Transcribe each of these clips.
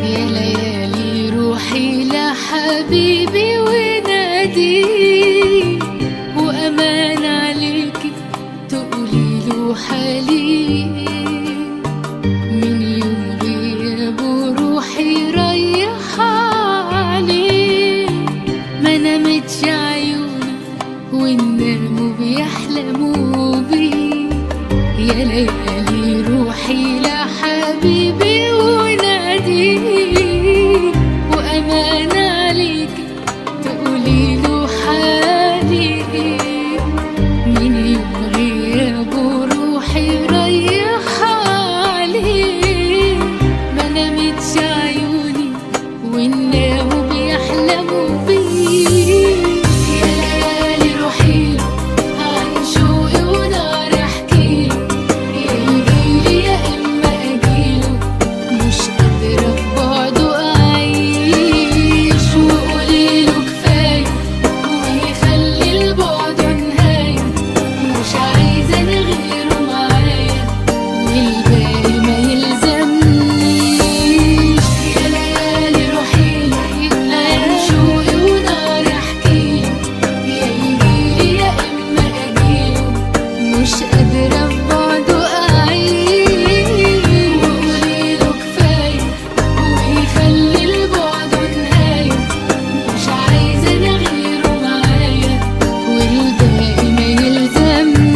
يا ليالي روحي لحبيبي وناديه، وأمان عليكي تقولي له حالي. من يوم غيابه روحي رايحة عليه، ما نامتش عيوني والناموا بيحلموا بيه. يا ليالي روحي لحبيبي وناديه، وأمان عليكي تقولي له حالي. من يوم غيابه روحي رايحة عليه، ما نامتش عيوني والناموا بيحلموا بيه. يا ليالي روحي عن شوقي ونار احكيله، يا يجيلي يا اما اجيله، مش قادرة في بعده اعيش. وقوليله كفاية ويخلي البعد نهاية، مش عايزة انا غيره معايا والباقي ما يلزمنيش. يا ليالي روحي عن شوقي ونار احكيله، يا يجيلي يا اما اجيله، مش قادرة في بعده اعيش. وقوليله كفاية ويخلي البعد نهاية، مش عايزة انا غيره معايا والباقي ما يلزمنيش.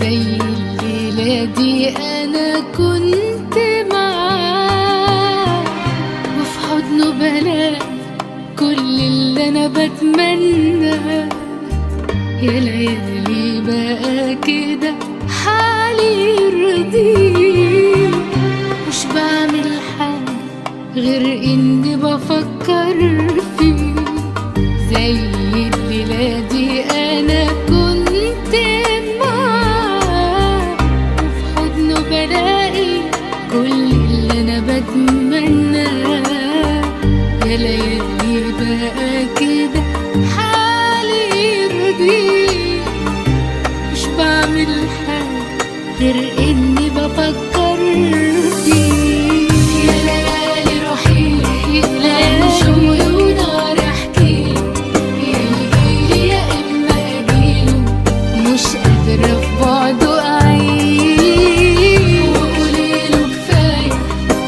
زي الليلة دي أنا كنت معاه، وفي حضنه بلاقي كل اللي أنا بتمناه. يا ليالي بقى كده حالي يرضيه، مش بعمل حاجة غير إني بفكر فيه. زي الليلة دي أنا كنت معاه، وفي حضنه بلاقي كل اللي أنا بتمناه. يا ليالي بقى كده حالي يرضيه، مش بعمل حاجة غير إني بفكر فيه. يا ليالي روحي عن شوقي ونار احكيله، يا يجيلي يا اما اجيله، مش قادرة في بعده اعيش. وقوليله كفاية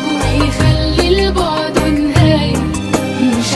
ويخلي البعد نهاية، مش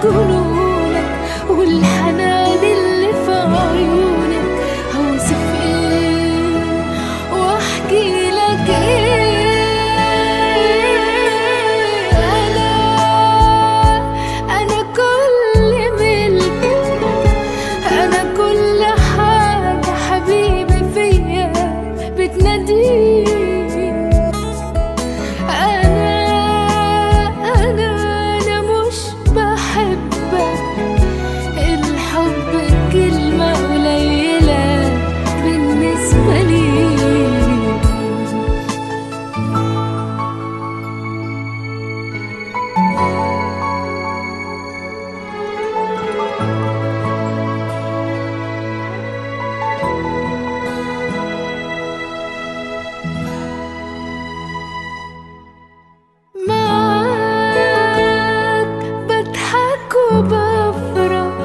جنونك والحنان اللي في عيونك. هوصف ايه واحكي لك ايه؟ انا كل ملكك، انا كل حاجة حبيبي فيا بتناديك. أنا مش بحبك، الحب كلمة قليلة بالنسبة لي. بضحك وبفرح،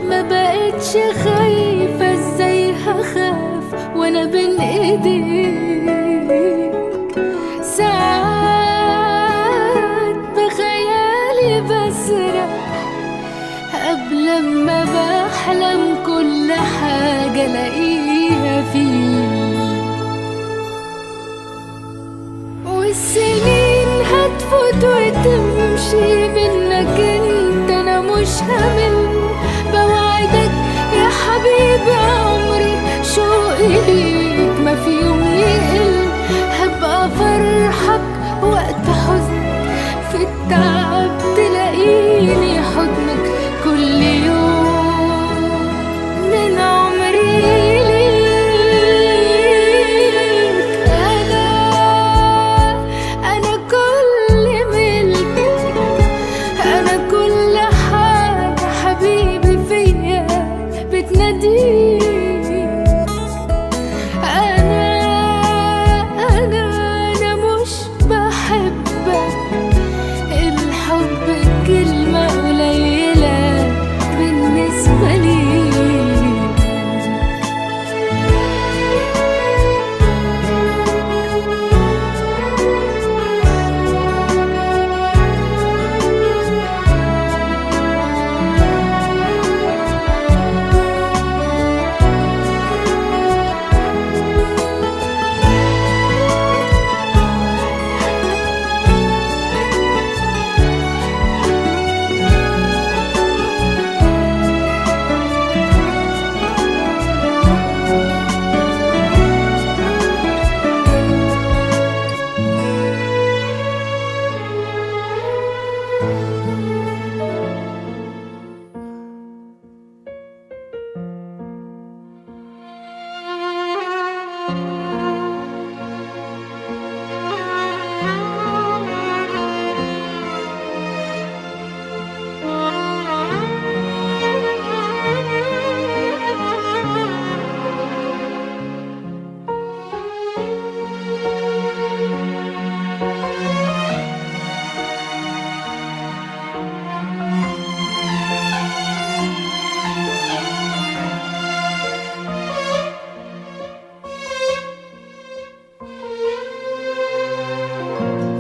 ما بقتش خايفة، ازاي هخاف وانا بين ايديك؟ ساعات بخيالي بسرح قبل ما بحلم كل حاجة الاقيها فيك. والسنين هتفوت وتمشي منك انت، انا مش همل، بوعدك يا حبيبي عمري شوقي ليك ما في يوم يقل. هبقى فرحك وقت حزنك، في التعب تلاقيني حضنك كل يوم من عمري ليك. أنا كل ملكك، أنا كل حاجة حبيبي فيا بتناديك. أنا مش بحبك، الحب كلمة قليلة بالنسبة لي.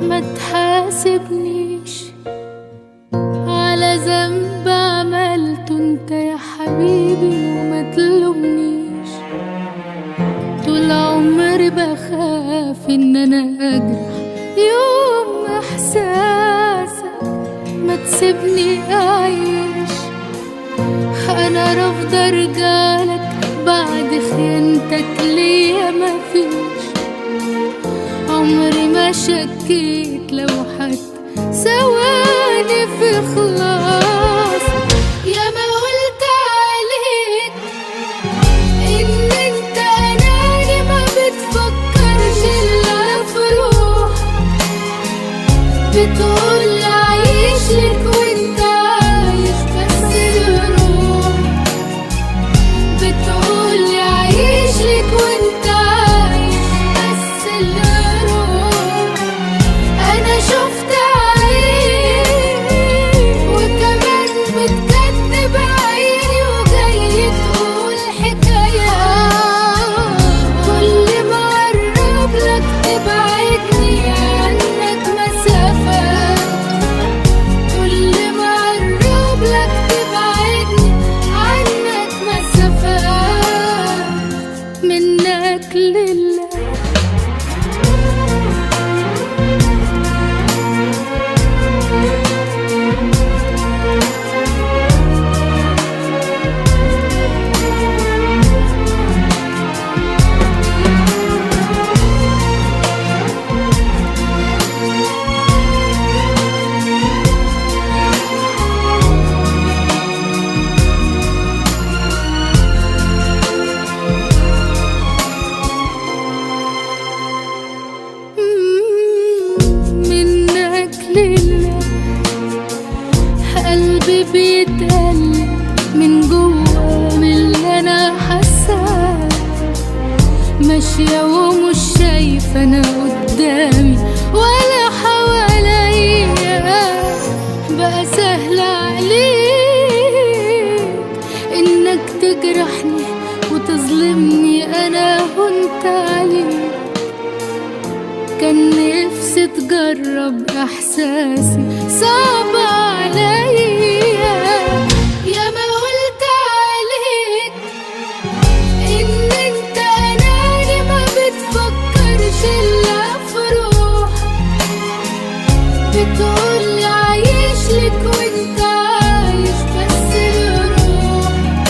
ما تحاسبنيش على ذنب عملته انت يا حبيبي، وما تلومنيش. طول عمري بخاف ان انا اجرح يوم احساسك، ما تسيبني اعيش. انا رافضة ارجعلك بعد خيانتك ليا، مفيش عمري ما شكيت لو حتى ثواني في خلاص. يا ما قلت عليك ان انت اناني، ما بتفكرش الا في روحك. بتقول عايش لك وانت عايش بس الروح، بتقول عايش لك وانت عايش بس الروح. انا شفت عينيك قلبي بيتقل من جوا من اللي انا حاساه، ماشية ومش شايفة انا قدامي ولا حواليا. بقى سهل عليك انك تجرحني وتظلمني انا وانت عليك. كان نفسي تجرب احساسي صعب عليا. يا ما قلت عليك ان انت اناني ما بتفكرش الا في روحك، بتقولي عايش لك وانت عايش بس لروحك،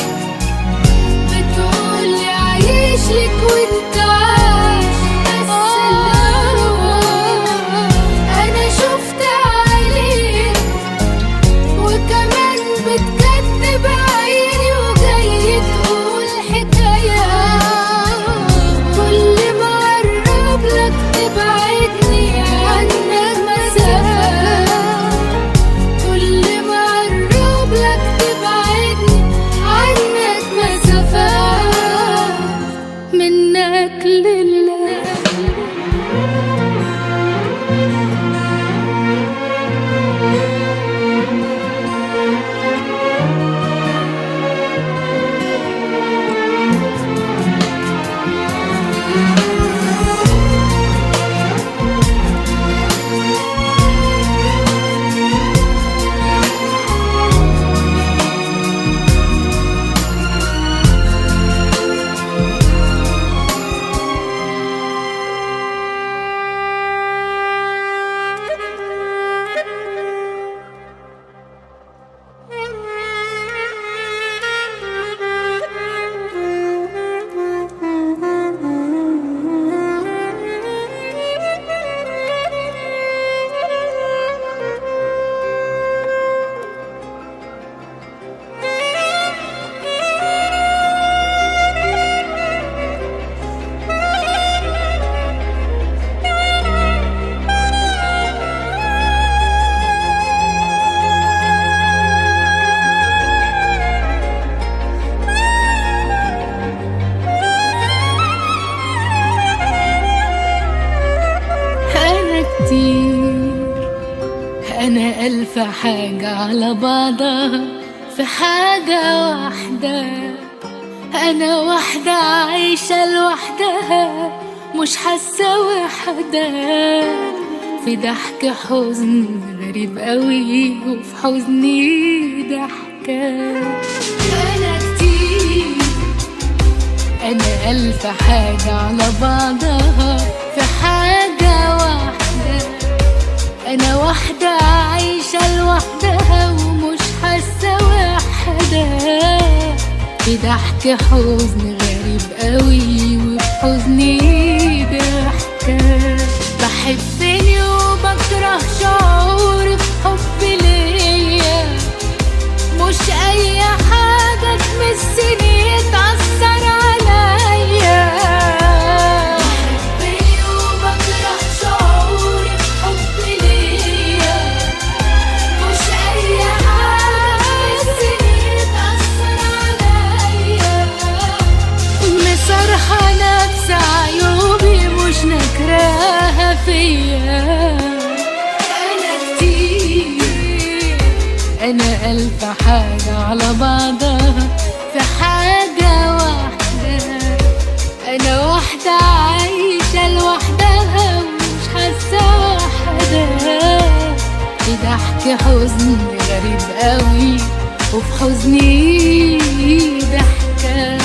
بتقولي عايش لك وانت عايش بس لروحك. انا شفت عليك وكمان بتكذب عيني وجاي تقول حكاية. كل ما اقرب لك تبعدني عنك مسافة، كل ما اقرب لك تبعدني عنك مسافة. منك لله. أنا ألف حاجة على بعضها في حاجة واحدة. أنا واحدة عايشة لوحدها مش حاسة وحدة، في ضحك حزن غريب قوي وفي حزني ضحكة. أنا كتير، أنا ألف حاجة على بعضها في حاجة واحدة. أنا واحدة عايشة لوحدها ومش حاسة وحدة، في ضحك حزن غريب قوي وفي حزني ضحكة. بحبني وبكره شعوري في حبي ليا، مش أي حاجة تمسني تأثر عليا. بحبني وبكره شعوري في حبي ليا، مش أي حاجة تمسني تأثر عليا. مصرحة نفس عيوبي مش نكراها فيا. أنا كتير، أنا ألف حاجة على بعضها في حاجة واحدة. أنا واحدة عايشة لوحدها ومش حاسة وحدة، في ضحك حزن غريب قوي وفي حزني ضحكة.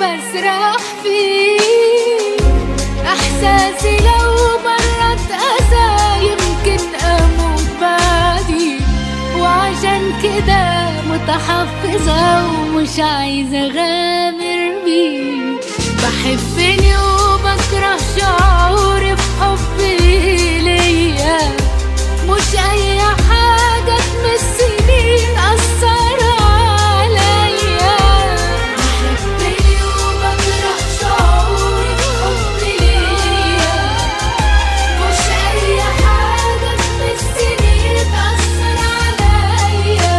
وبسرح فيه. احساسي لو مرت اذى يمكن اموت بعدي، وعشان كده متحفظة ومش عايزة اغامر بيه. بحبني وبكره شعوري في حبي ليا، مش اي حاجة تمسني تأثر عليا. بحبني وبكره شعوري في حبي ليا، مش اي حاجة تمسني تأثر عليا.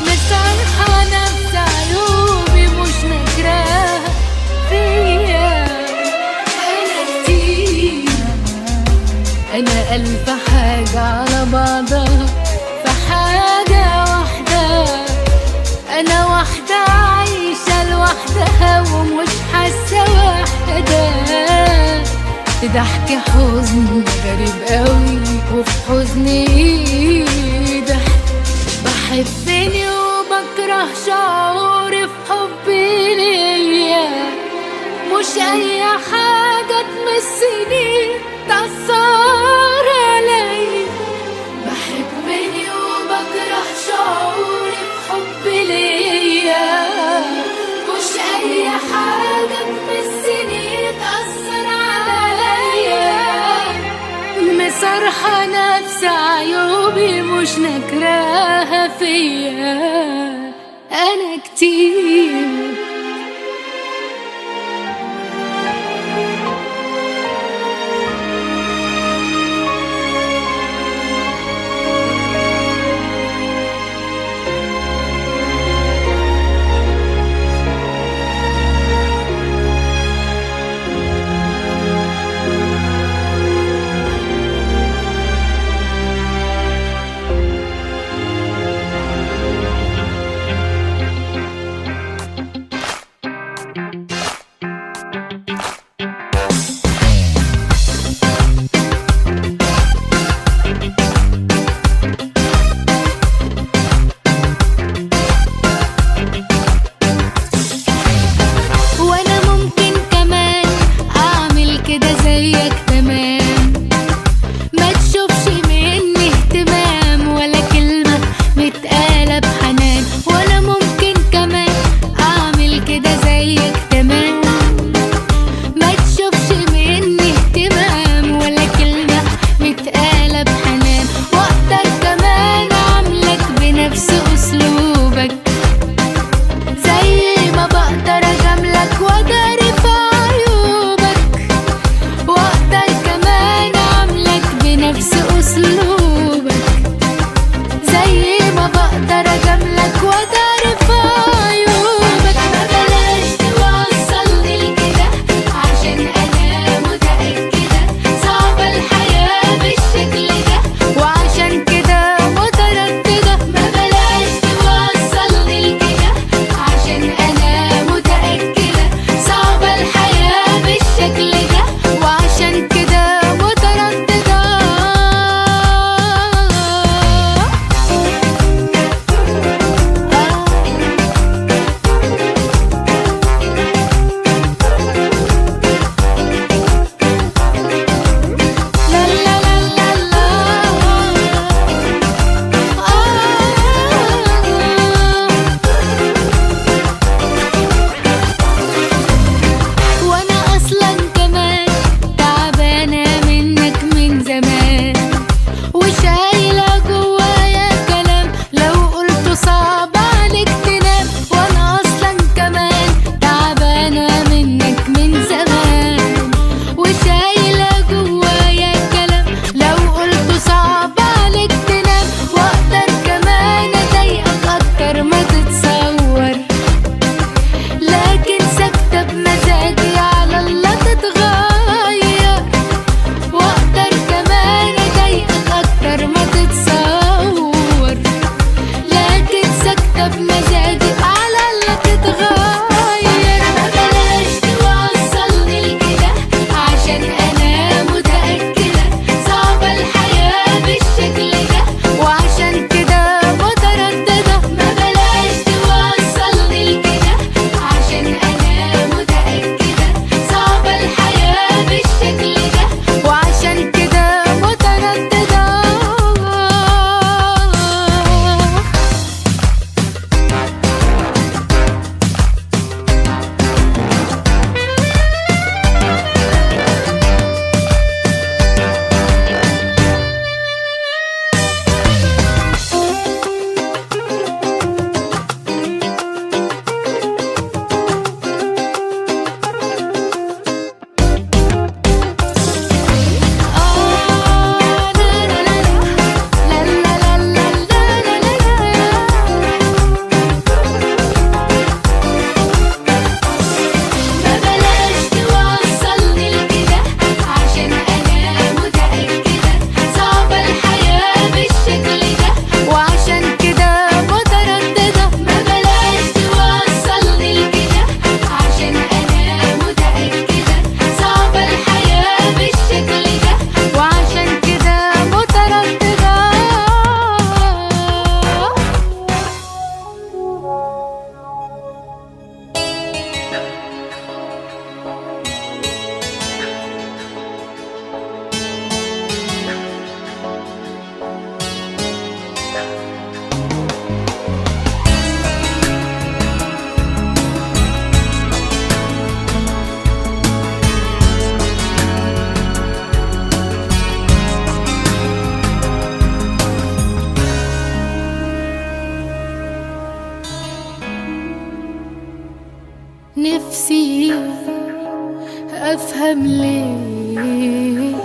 مسامحة نفس عيوبي مش نكراها فيا. انا كتير، انا ألف حاجة على بعضها في حاجة واحدة. أنا واحدة عايشة لوحدها ومش حاسة وحدة، في ضحك حزن غريب قوي وفي حزني ضحك. بحبني وبكره شعوري في حبي ليا، مش أي حاجة تمسني تأثر علي. بحبني وبكره شعوري في حبي ليا، مش أي حاجة تمسني تأثر عليا. مسرحة نفس عيوبي مش نكراها فيا. أنا كتير. نفسي افهم ليه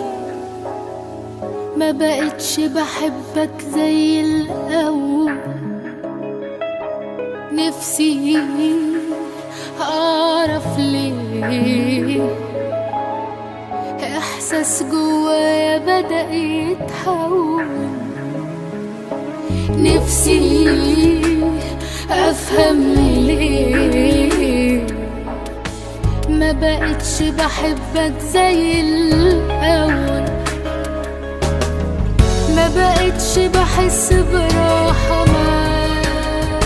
ما بقتش بحبك زي الاول. نفسي اعرف ليه احساس جوايا بدأ يتحول. نفسي افهم ليه ما بقتش بحبك زي الاول. ما بقتش بحس براحة معاك،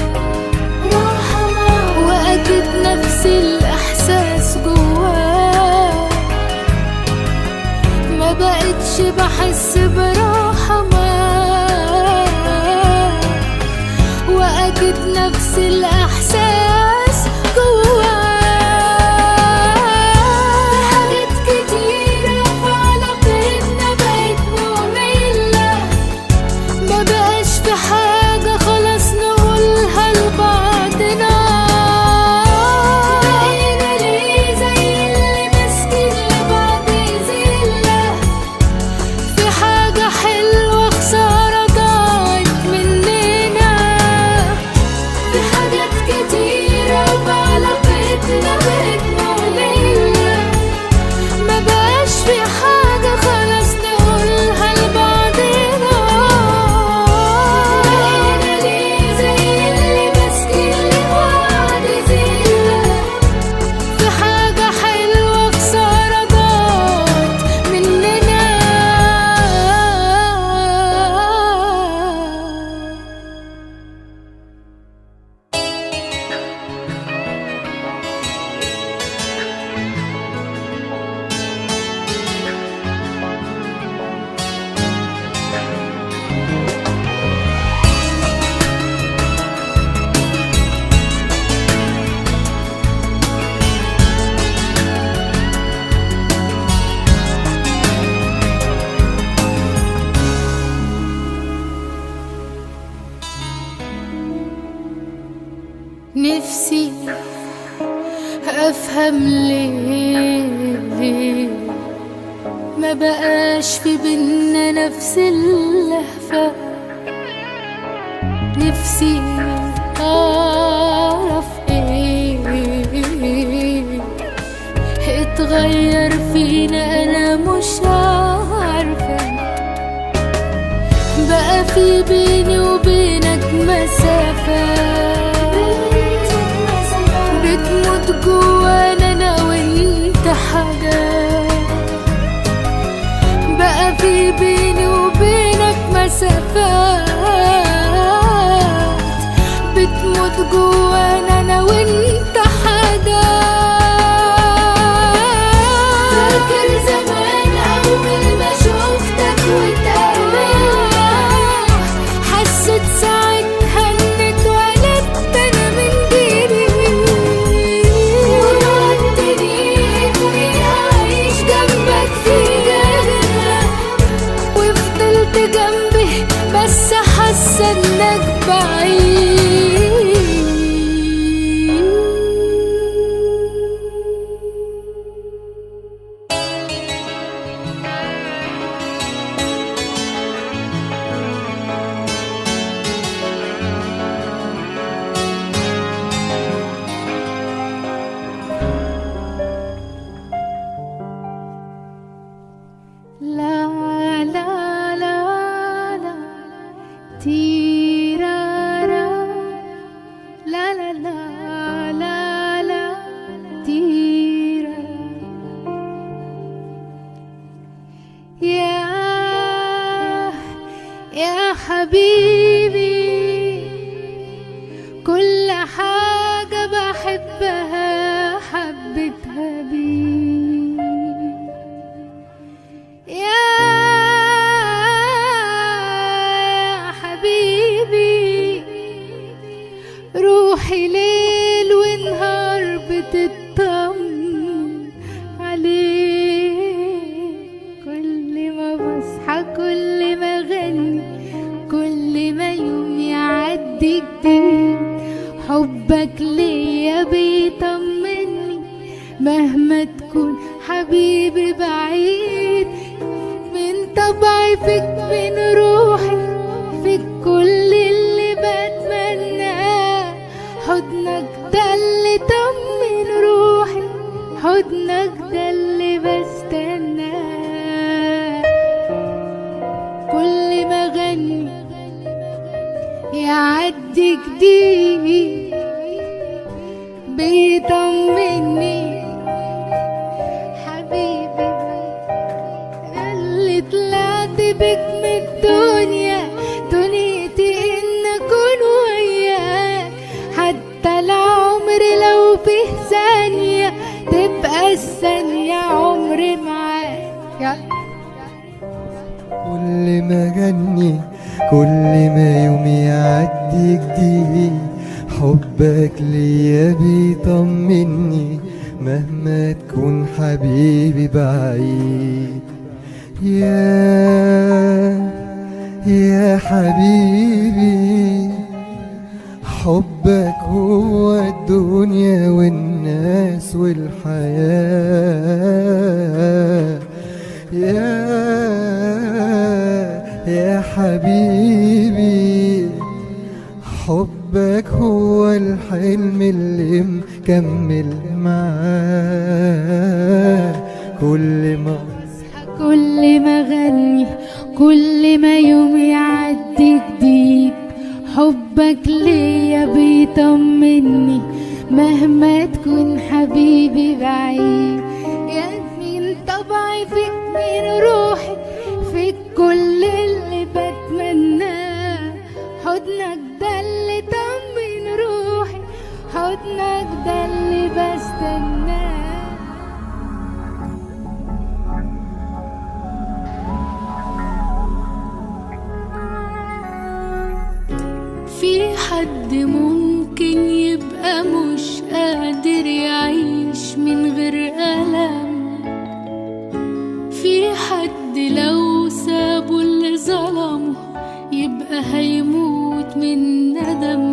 واكيد نفس الاحساس جواك. ما بقتش بحس براحة معاك، واكيد نفس الاحساس جواك. حاجات كتيرة في علاقتنا بقت مملة، ما بقاش في حاجة خلاص نقولها لبعضنا. بقينا ليه زي اللي ماسكين لبعض زلة، في حاجة حلوة خسارة ضاعت مننا. في حاجات كتيرة في علاقتنا بقت مملة، ما بقاش في حاجة خلاص نقولها لبعضنا. بقينا ليه زي اللي ماسكين لبعض زلة، في حاجة حلوة خسارة ضاعت مننا. نفسي افهم ليه ما بقاش في بينا نفس اللهفة. نفسي اعرف ايه اتغير فينا، انا مش عارفة. بقى في بيني وبينك مسافة بتموت جوانا انا وانت حاجات. بقى في بيني وبينك مسافات بتموت جوانا انا وانت حاجات. فاكر زمان اول ما شفتك واتقابلنا، حسيت ساعتها اني اتولدت انا من جديد. ووعدتني اني اعيش جنبك في جنة، وفضلت جنبي بس حاسة انك بعيد. لا لا لا لا تيرارا، لا لا لا لا لا تيرا. يا حبيبي، كل حاجة بحبها حبيتها بيك. يا حبيبي، روحي ليل ونهار بتطمن عليك. كل ما بصحى كل ما اغني، كل ما يوم يعدي جديد، حبك ليا بيطمني. مهما تكون حبيبي بعيد. من طبعي فيك، من روحي فيك، كل اللي بتمناه حضنك ده اللي طمن روحي، حضنك ده اللي بستناه. كل ما اغني يعدي جديد بيطمني حبيبي اللي طلعت بك من الدنيا، دنيتي ان اكون وياك حتى العمر لو فيه ثانية تبقى الثانية عمري معاك. كل ما غني، كل ما يوم يعدي جديد، حبك ليا بيطمني مهما تكون حبيبي بعيد. يا حبيبي، حبك هو الدنيا والناس والحياة. يا حبيبي، حبك هو الحلم اللي مكمل معاه. كل ما اصحى، كل ما اغني، كل ما يوم يعدي جديد، حبك ليا بيطمني مهما تكون حبيبي بعيد. يا من طبعي فيك، من روحي فيك، كل اللي بتمناه حضنك ده اللي طمن روحي، حضنك ده اللي بستناه. في حد ممكن يبقى مش قادر يعيش من غير ألم، في حد لو سابوا اللي ظلمه يبقى هيموت من ندم،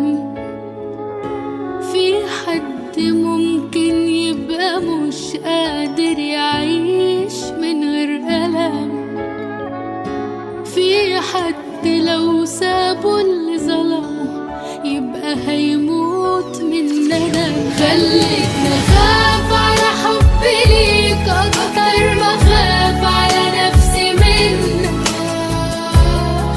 في حد ممكن يبقى مش قادر يعيش من غير ألم، في حد لو سابوا اللي ظلمه يبقى هيموت من ندم. خليتني اخاف على حبي ليك اكتر ما اخاف على نفسي منك،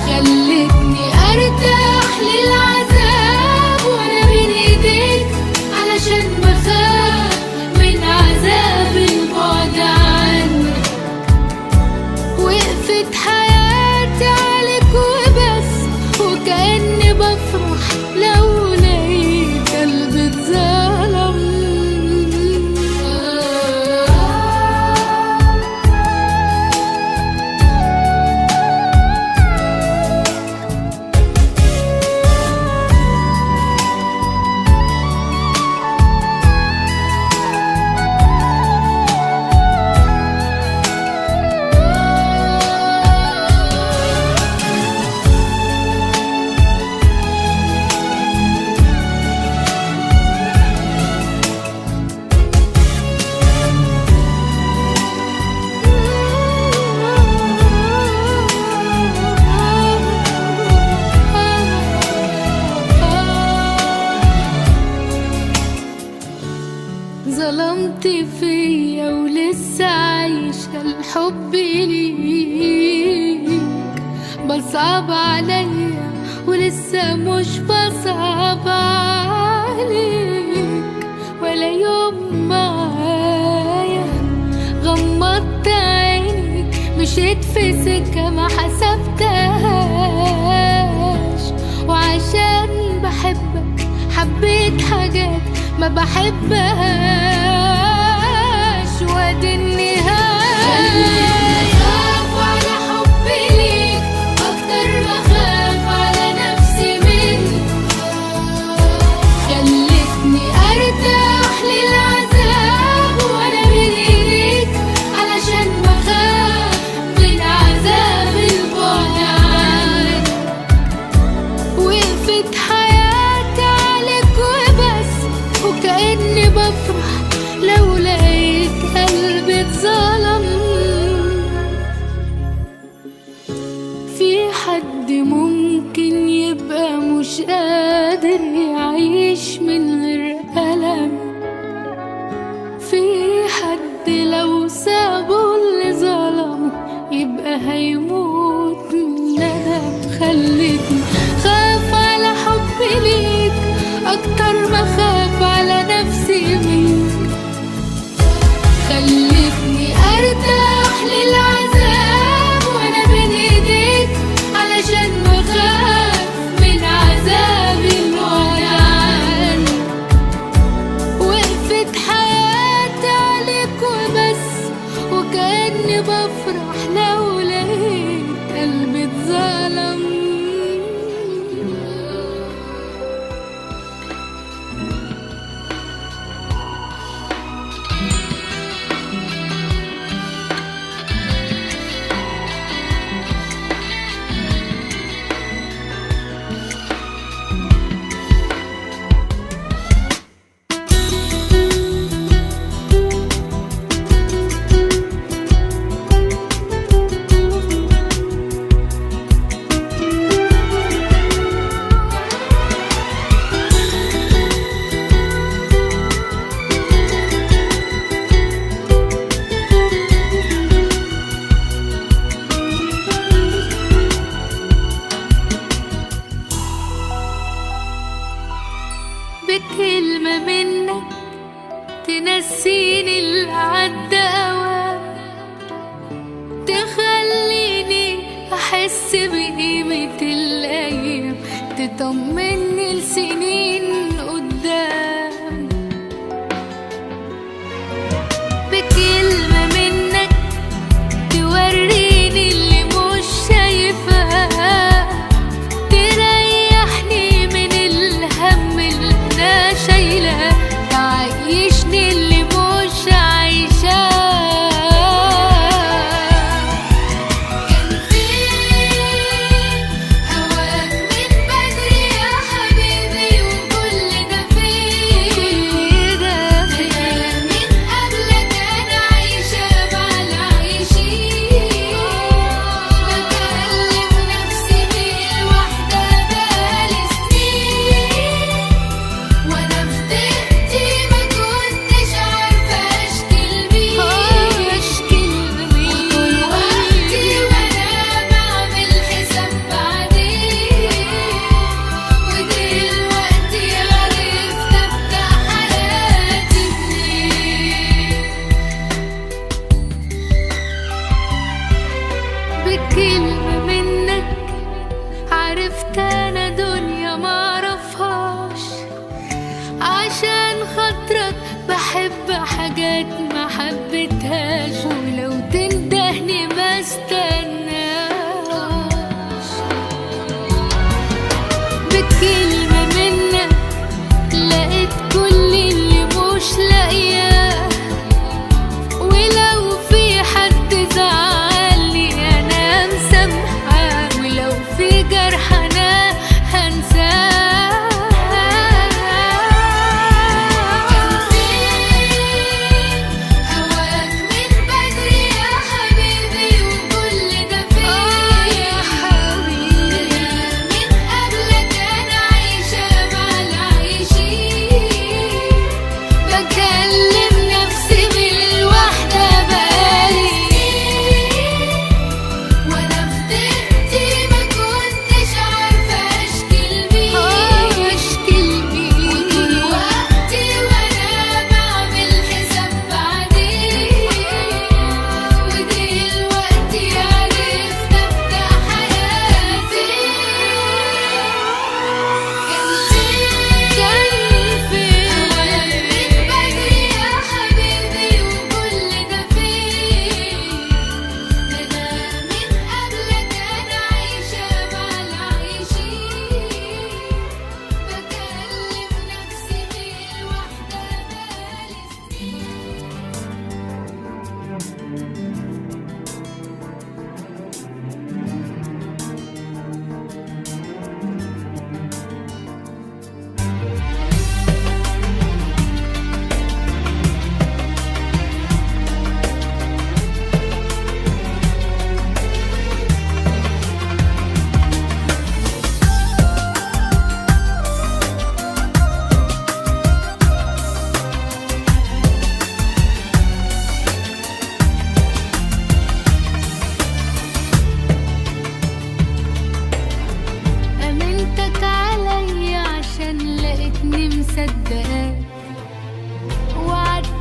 خليتني ارتاح للعذاب وانا بين ايديك علشان بخاف من عذاب البعد عنك. وقفت حياتي عليك وبس، وكأني بفرح لو لقيت قلبي اتظلم. ظلمت فيا ولسه عايشة الحب ليك، بصعب عليا ولسه مش بصعب عليك، ولا يوم معايا غمضت عيني مشيت في سكة ما حسبتهاش، وعشان بحبك حبيت حاجات ما بحبهاش، وادي النهاية. خاف على حبي ليك اكتر ما خاف على نفسي منك، خلتني ارتاح للعذاب وانا بين ايديك علشان بخاف من عذاب البعد عنك. وقفت حياتي عليك وبس، وكأني بفرح ولو سابوا اللي ظلموا يبقى هيموت من ندم. خلتني خاف على حبي ليك أكتر ما خاف على نفسي منك. خلتني أرتاح للعذاب وأنا بين إيديك علشان بخاف من عذاب البعد عنك. وقفت حياتي عليك وبس، وكأني بفرح لو لقيت قلبي اتظلم. بكلمة منك تنسيني اللي عدى أوام، تخليني أحس بقيمة الأيام، تطمني لسنين قدام. بكلمة منك توريني اللي مش شايفاه، تريحني من الهم اللي أنا شايلاه، تعيشني اللي مش عايشاه. كان فين هواك من بدري يا حبيبي، وكل ده فين؟ ده من قبلك أنا عايشة مع العايشين، بكلم نفسي بيه لوحدة بقالي سنين، وأنا في ضيقتي ما كنتش عارفة أشكي لمين. وطول وقتي وأنا بعمل حساب بعدين، ودلوقتي عرفت أبدأ حياتي منين. بكلمة منك عرفت أنا دنيا معرفهاش، عشان خاطرك بحب حاجات ما حبيتهاش، ولو تندهني ما استناش. بكلمة منك لقيت كل اللي مش لاقياه، ولو في حد زعلني أنا مسامحاه، ولو في جرح أنا هنساه. كان فين هواك من بدري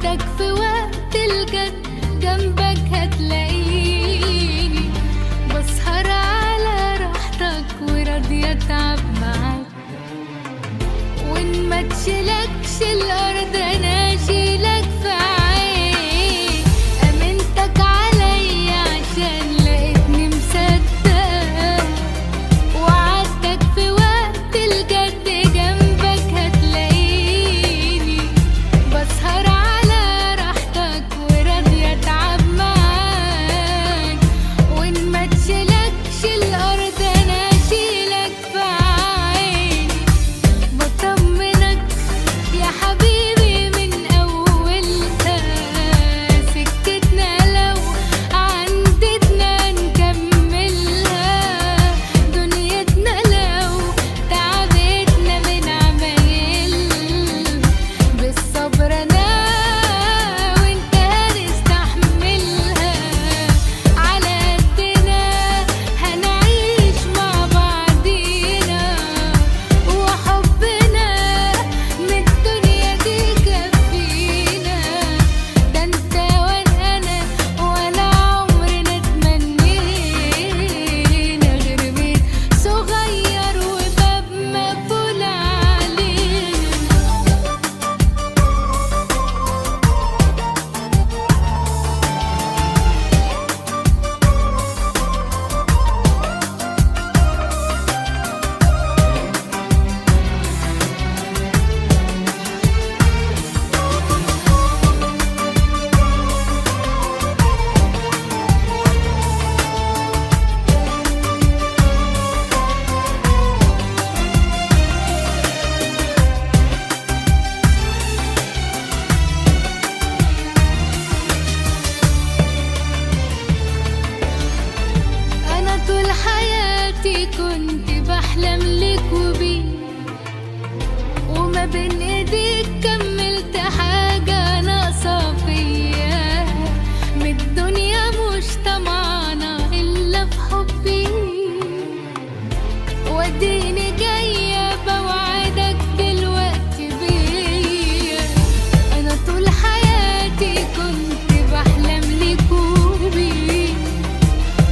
وعدتك في وقت الجد جنبك هتلاقيني، بسهر على راحتك وراضية اتعب معاك، وان ما تشيلكش الارض انا اشيلك في عيني. امنتك عليا عشان لقيتني مصدق، وعدتك في وقت الجد جنبك هتلاقيني، بسهر على راحتك وراضية اتعب معاك، وان ما تشيلكش الارض انا اشيلك في عيني. بطمنك يا حبيبي من اولها، سكتنا لو عندتنا نكملها، دنيتنا لو تعبتنا من عمايل، بالصبر انا وانت هنستحملها، على قدنا هنعيش مع بعضينا، وحبنا من الدنيا دي كفينا. ده انت وانا ولا عمرنا تمنينا غير بيت صغير وباب مقفول علينا. أنا طول حياتي كنت بحلم لك وبيك، وما بين إيديك كملت حاجة ناقصة فيا، من الدنيا مش طمعانة إلا في حبي، واديني جاية بوعدك دلوقتي بيا. أنا طول حياتي كنت بحلم لك وبيك،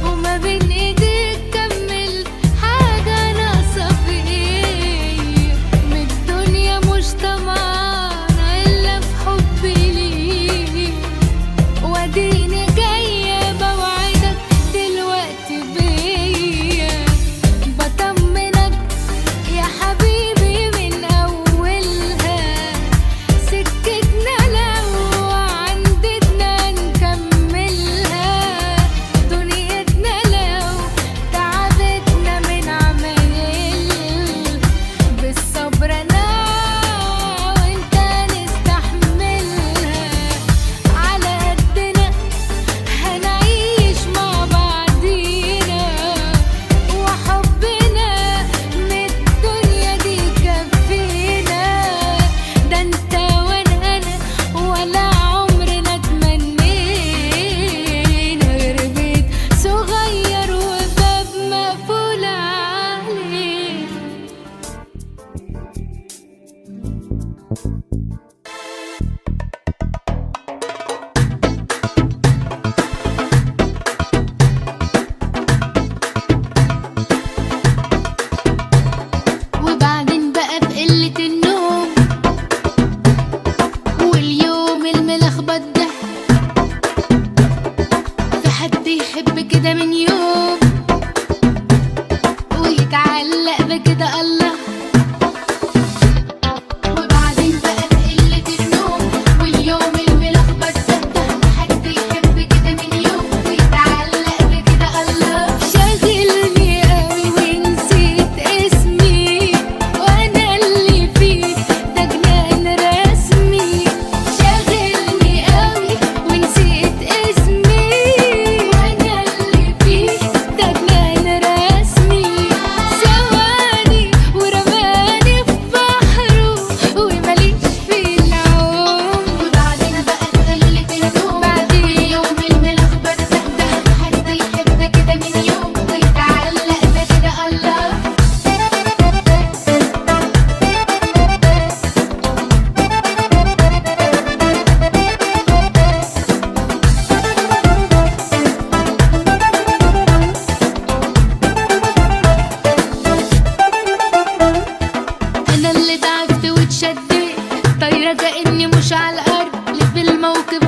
وما بين ايديك كملت حاجة ناقصة فيا، من الدنيا مش طمعانة إلا في حبي ليك، واديني جاية بوعدك دلوقتي بيا. بطمنك يا حبيبي من أولها، سكتنا لو عندتنا نكملها، دنيتنا لو تعبتنا من عمايل، بالصبر أنا وأنت نستحملها، على قدنا هنعيش مع بعضينا، وحبنا من الدنيا دي كفينا. ده انت وانا ولا عمرنا تمنينا غير بيت صغير وباب مقفول عليه. وبعدين بقى بقلة النوم واليوم الملخبط ده، في حد يحب كده من يوم ويتعلق بكده الله. وبعدين بقى بقلة النوم واليوم الملخبط ده، في حد يحب كده من يوم ويتعلق بكده الله. شاغلني قوي ونسيت اسمي، وانا اللي فيه ده جنان رسمي. شاغلني قوي ونسيت اسمي، وانا اللي فيه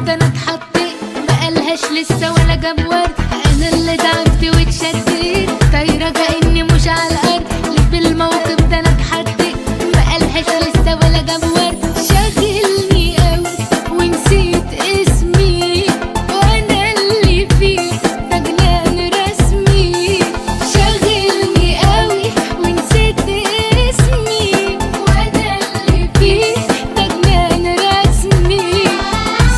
ده انا اتحطيت بقالهاش لسه ولا جاب ورد، انا اللي تعبت واتشديت طايره كاني مش على الارض. اللي في الموقف ده انا اتحطيت بقالهاش لسه ولا جاب ورد. شاغلني قوي ونسيت اسمي وانا اللي فيه ده جنان رسمي. شاغلني قوي ونسيت اسمي وانا اللي فيه ده جنان رسمي.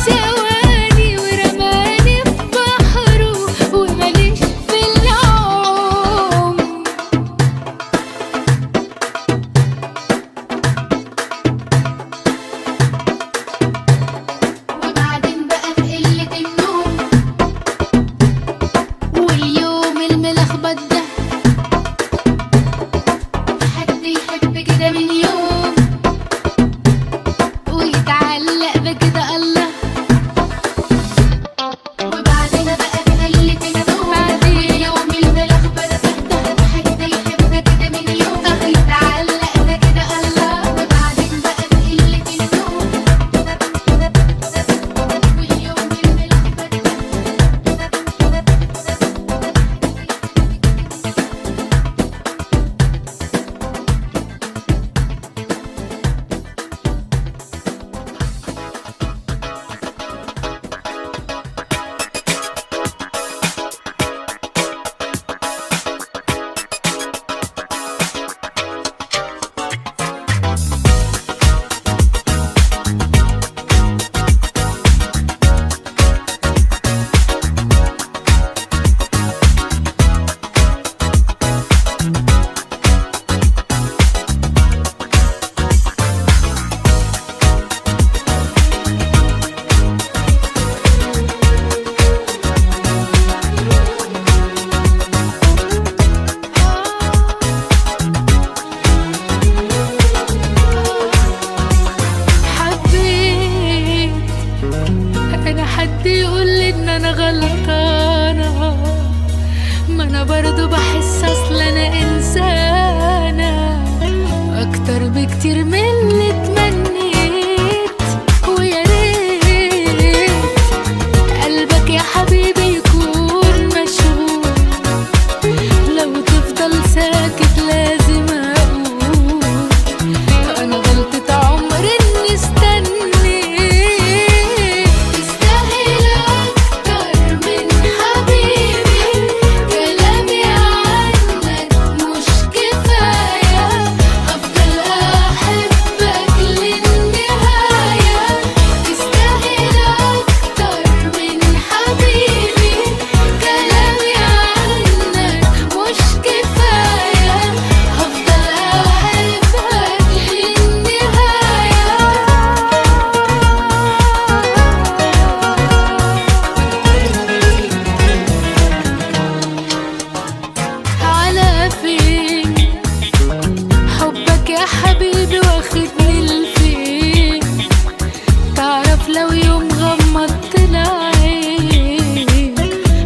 سواني ورماني في بحره وماليش في العوم. وبعدين بقى في قلة النوم واليوم الملخبط ده، حد يحب كده من يوم ويتعلق بكده الله. وبعدين بقى في قلة النوم واليوم الملخبط ده، حد يحب كده من يوم ويتعلق بكده الله. وبعدين بقى في قلة النوم واليوم الملخبط ده. حبيت انا حد يقولي ان انا غلطانة، ما انا برضو بحس اصل انا انسانة اكتر بكتير من اللي تمنيت. ويا ريت قلبك يا حبيبي يكون مشغول، لو تفضل ساكت لازم اقول انا غلطة عمري اني استنيت. تستاهل اكتر من حبيبي كلامي عنك مش كفاية، افضل احبك للنهاية. تستاهل اكتر من حبيبي كلامي عنك مش كفاية، افضل احبك للنهاية. على فين حبك يا حبيبي واخدني لفين؟ تعرف لو يوم غمضت العين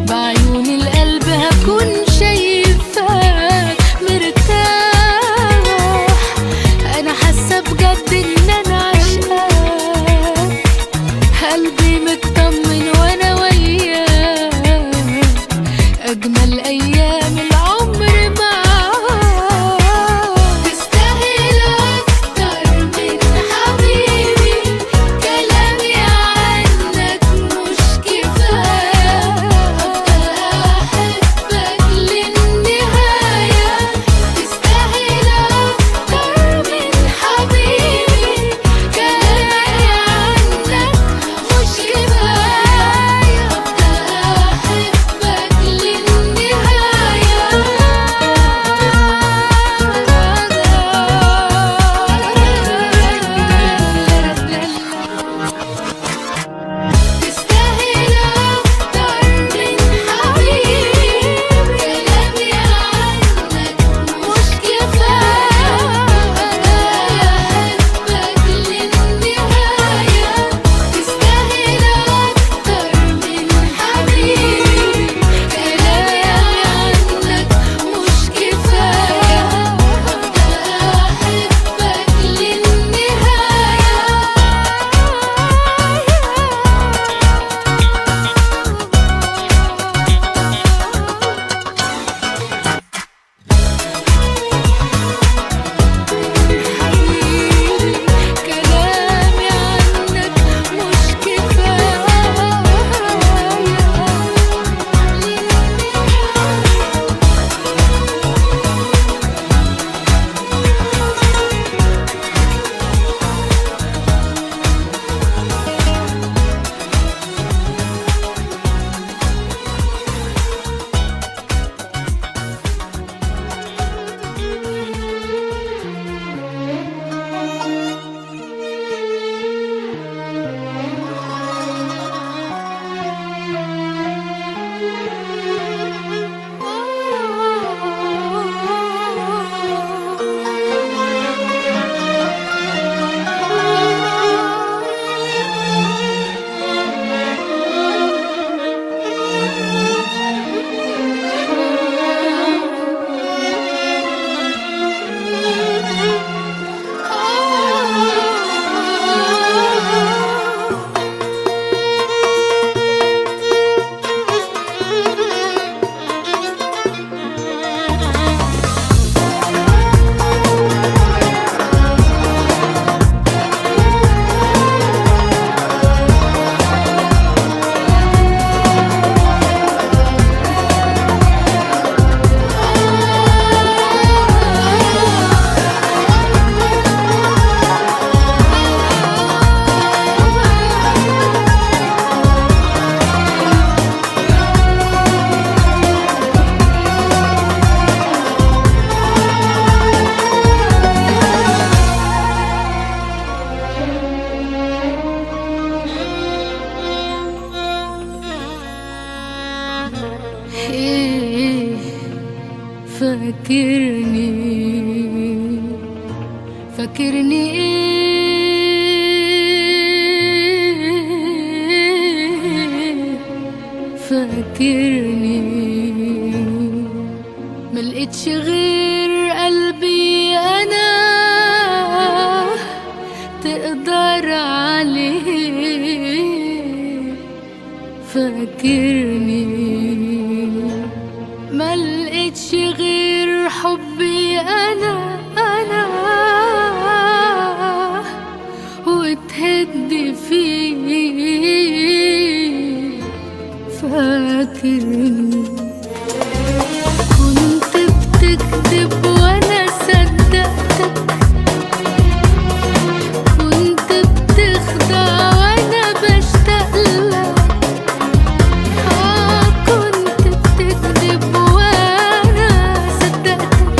بعيون القلب هكون شايفاك مرتاح. انا حاسه بجد ان انا عشقاك، قلبي مطمن وانا وياك، اجمل ايام العمر معاك. تستاهل اكتر من حبيبي كلامي عنك مش كفاية، افضل احبك للنهاية. تستاهل اكتر من حبيبي كلامي عنك مش كفاية، افضل فاكرني ايه فاكرني ملقتش غير قلبي انا تقدر عليه فاكرني ملقتش غير حبي انا وتهد فيه فاكرني كنت بتكذب وانا صدقتك كنت بتخدع وانا بشتاقلك كنت بتكذب وانا صدقتك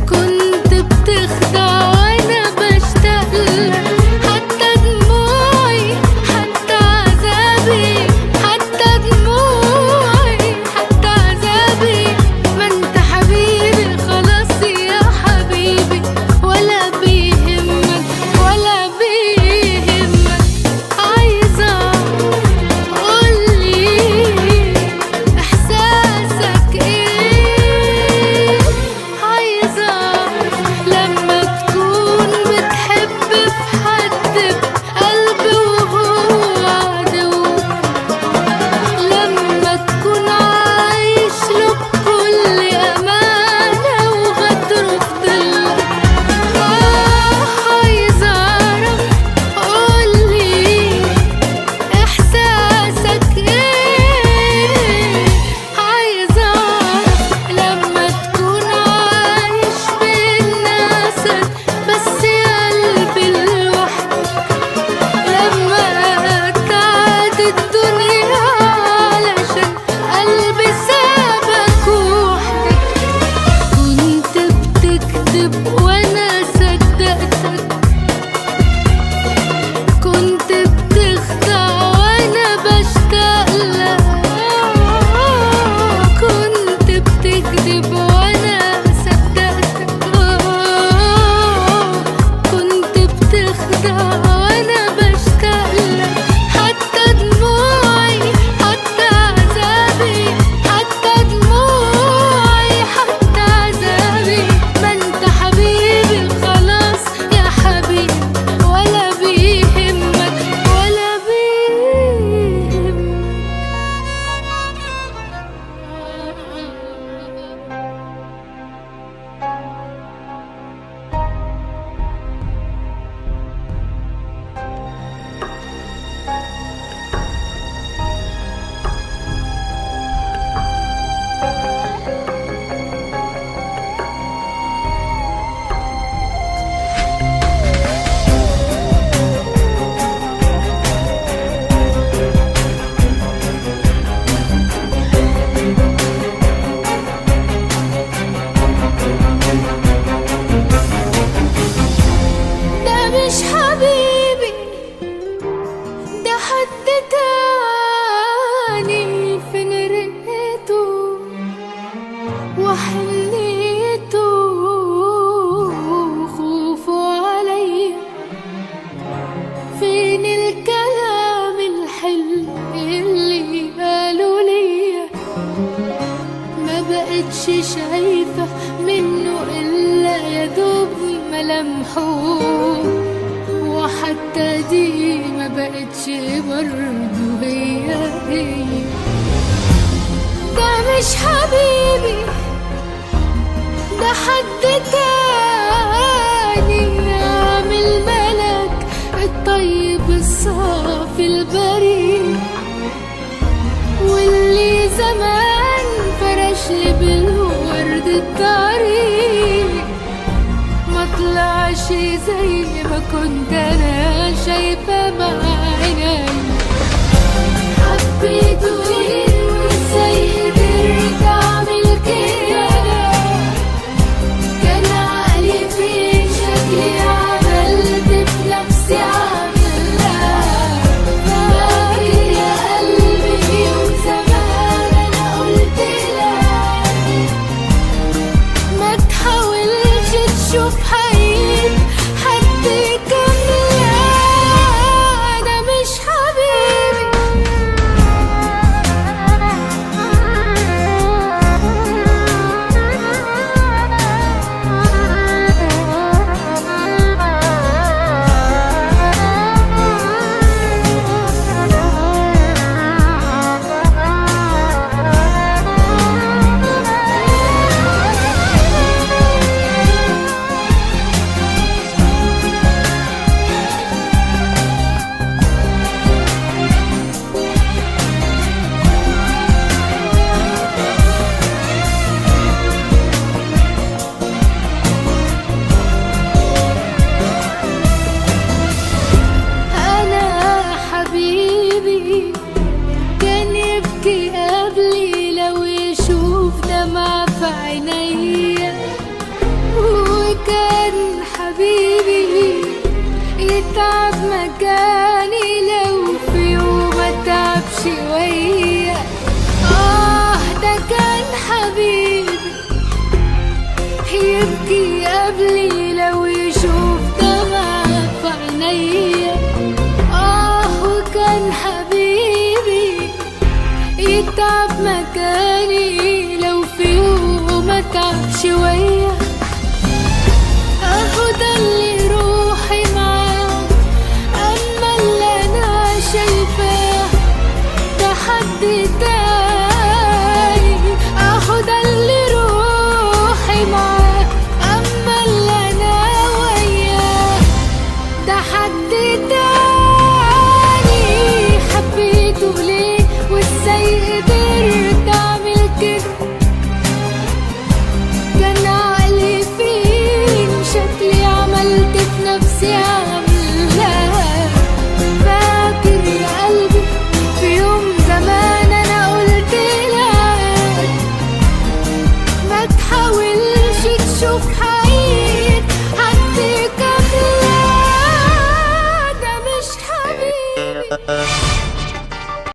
كنت بتخدع وانا بشتاقلك حتى دموعي حتى عذابي حتى دموعي حتى عذابي ما انت حبيبي خلاص يا حبيبي ولا بيهمك ولا بيهمك عايزة قولي احساسك ايه عايزة لما تكون بتحب في حد بقلبي وهو عدو لما تكون عايش له بكل أمانة وغدره في ضلك عايزة أعرف قولي إحساسك إيه عايزة أعرف لما تكون عايش بين ناسك بس يا قلبي لوحدك لما تعد الدنيا علشان قلبي سابك وحدك كنت بتكذب وانا صدقتك كنت بتخدع وانا بشتاقلك كنت بتكذب وانا صدقتك كنت بتخدع وانا بشتاقلك حتى دموعي حتى عذابي حتى دموعي حتى عذابي ما انت حبيبي خلاص يا حبيبي ولا بيهمك ولا ده مش حبيبي ده حد تاني فين رقته وحنيته وخوفه عليا فين الكلام الحلو اللي قالوا ليا ما بقتش شايفة منه إلا يا دوب ملامحه وحتى دي ما بقتش برضه هي ده مش حبيبي ده حد تاني عامل ملك الطيب الصافي البريء واللي زمان فرش لي بالورد الطريق ما طلعش زي ما كنت انا شايفه بعيني حبيته ليه وازاي قدرت اعمل كده كان عقلي في شكلي عملت في نفسي عامله فاكر يا قلبي يوم زمان انا قلت لك يبكي قبلي لو يشوف دمع في عينيا. وكان حبيبي يتعب مكاني لو في يوم اتعب شوية.